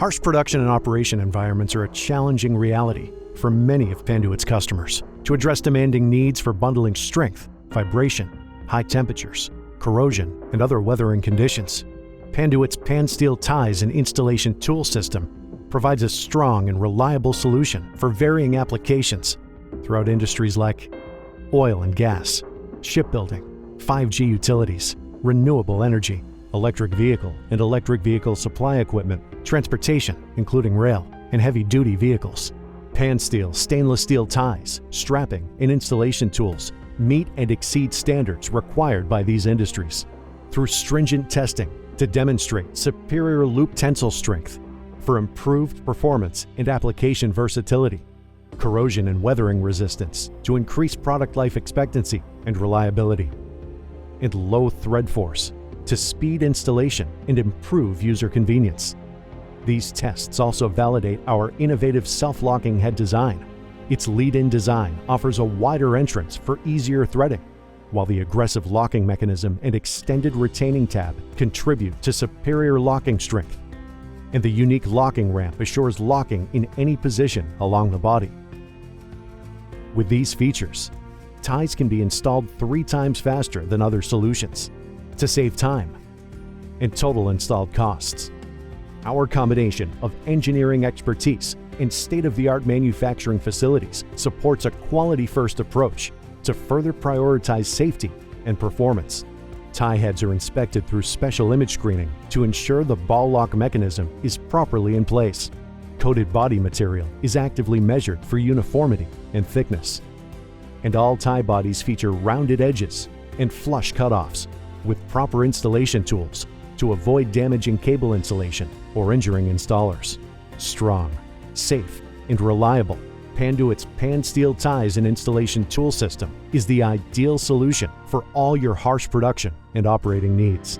Harsh production and operation environments are a challenging reality for many of Panduit's customers. To address demanding needs for bundling strength, vibration, high temperatures, corrosion, and other weathering conditions, Panduit's Pansteel Ties and Installation Tool System provides a strong and reliable solution for varying applications throughout industries like oil and gas, shipbuilding, 5G utilities, renewable energy, electric vehicle and electric vehicle supply equipment, transportation, including rail, and heavy-duty vehicles. Pansteel stainless steel ties, strapping, and installation tools meet and exceed standards required by these industries through stringent testing to demonstrate superior loop tensile strength for improved performance and application versatility, corrosion and weathering resistance to increase product life expectancy and reliability, and low thread force to speed installation and improve user convenience. These tests also validate our innovative self-locking head design. Its lead-in design offers a wider entrance for easier threading, while the aggressive locking mechanism and extended retaining tab contribute to superior locking strength. And the unique locking ramp assures locking in any position along the body. With these features, ties can be installed 3 times faster than other solutions to save time and total installed costs. Our combination of engineering expertise and state-of-the-art manufacturing facilities supports a quality-first approach to further prioritize safety and performance. Tie heads are inspected through special image screening to ensure the ball lock mechanism is properly in place. Coated body material is actively measured for uniformity and thickness. And all tie bodies feature rounded edges and flush cutoffs with proper installation tools to avoid damaging cable insulation or injuring installers. Strong, safe, and reliable, Panduit's Pansteel Ties and Installation Tool System is the ideal solution for all your harsh production and operating needs.